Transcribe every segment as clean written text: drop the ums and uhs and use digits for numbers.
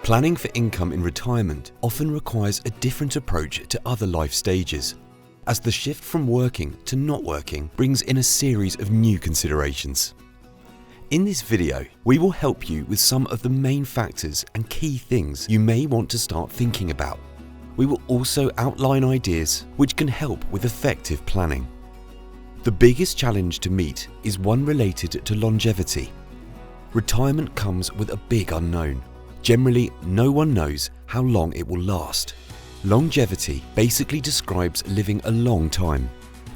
Planning for income in retirement often requires a different approach to other life stages, as the shift from working to not working brings in a series of new considerations. In this video, we will help you with some of the main factors and key things you may want to start thinking about. We will also outline ideas which can help with effective planning. The biggest challenge to meet is one related to longevity. Retirement comes with a big unknown. Generally, no one knows how long it will last. Longevity basically describes living a long time.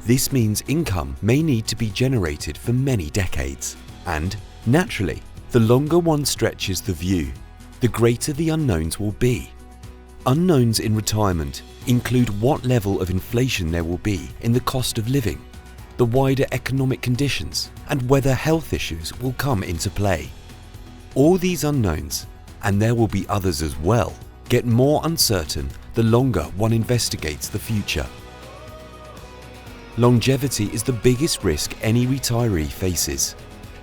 This means income may need to be generated for many decades. And, naturally, the longer one stretches the view, the greater the unknowns will be. Unknowns in retirement include what level of inflation there will be in the cost of living, the wider economic conditions, and whether health issues will come into play. All these unknowns, and there will be others as well, get more uncertain the longer one investigates the future. Longevity is the biggest risk any retiree faces.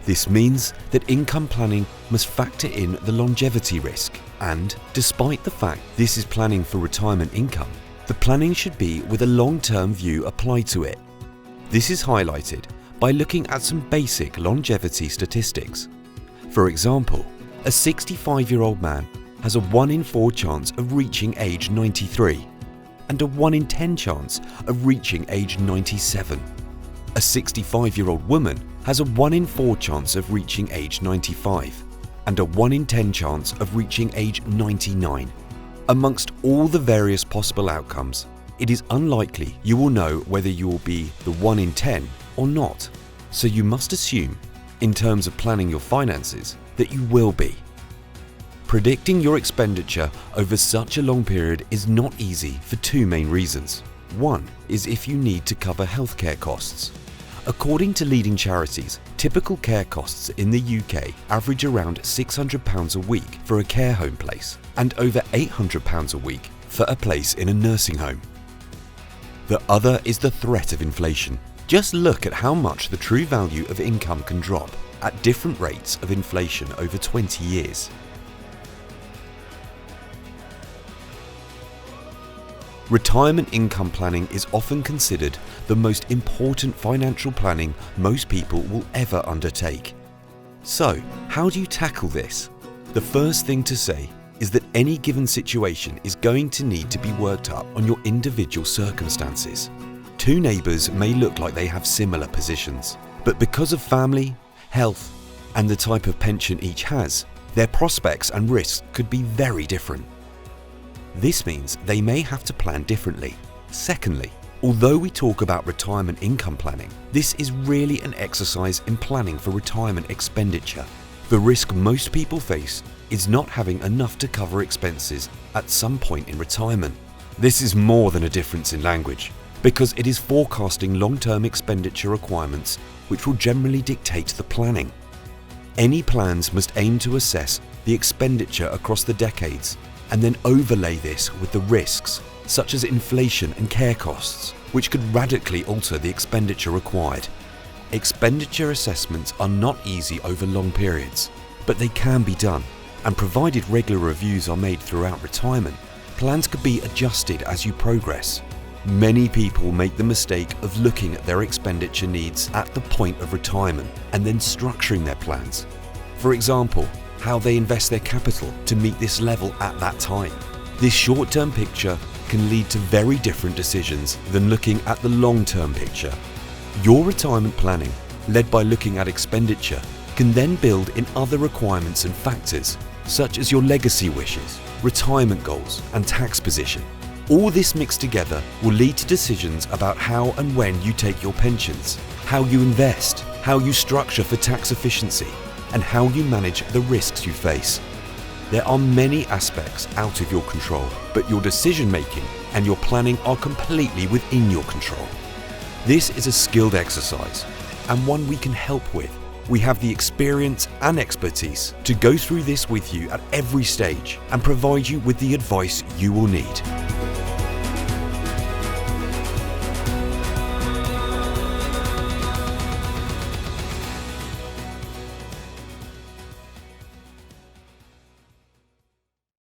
This means that income planning must factor in the longevity risk, and despite the fact this is planning for retirement income, the planning should be with a long-term view applied to it. This is highlighted by looking at some basic longevity statistics. For example, a 65-year-old man has a 1 in 4 chance of reaching age 93 and a 1 in 10 chance of reaching age 97. A 65-year-old woman has a 1 in 4 chance of reaching age 95 and a 1 in 10 chance of reaching age 99. Amongst all the various possible outcomes, it is unlikely you will know whether you will be the 1 in 10 or not. So you must assume, in terms of planning your finances, that you will be. Predicting your expenditure over such a long period is not easy for two main reasons. One is if you need to cover healthcare costs. According to leading charities, typical care costs in the UK average around £600 a week for a care home place and over £800 a week for a place in a nursing home. The other is the threat of inflation. Just look at how much the true value of income can drop at different rates of inflation over 20 years. Retirement income planning is often considered the most important financial planning most people will ever undertake. So, how do you tackle this? The first thing to say is that any given situation is going to need to be worked up on your individual circumstances. Two neighbours may look like they have similar positions, but because of family, health, and the type of pension each has, their prospects and risks could be very different. This means they may have to plan differently. Secondly, although we talk about retirement income planning, this is really an exercise in planning for retirement expenditure. The risk most people face is not having enough to cover expenses at some point in retirement. This is more than a difference in language, because it is forecasting long-term expenditure requirements which will generally dictate the planning. Any plans must aim to assess the expenditure across the decades and then overlay this with the risks, such as inflation and care costs, which could radically alter the expenditure required. Expenditure assessments are not easy over long periods, but they can be done, and provided regular reviews are made throughout retirement, plans could be adjusted as you progress. Many people make the mistake of looking at their expenditure needs at the point of retirement and then structuring their plans. For example, how they invest their capital to meet this level at that time. This short-term picture can lead to very different decisions than looking at the long-term picture. Your retirement planning, led by looking at expenditure, can then build in other requirements and factors, such as your legacy wishes, retirement goals, and tax position. All this mixed together will lead to decisions about how and when you take your pensions, how you invest, how you structure for tax efficiency, and how you manage the risks you face. There are many aspects out of your control, but your decision making and your planning are completely within your control. This is a skilled exercise, and one we can help with. We have the experience and expertise to go through this with you at every stage and provide you with the advice you will need.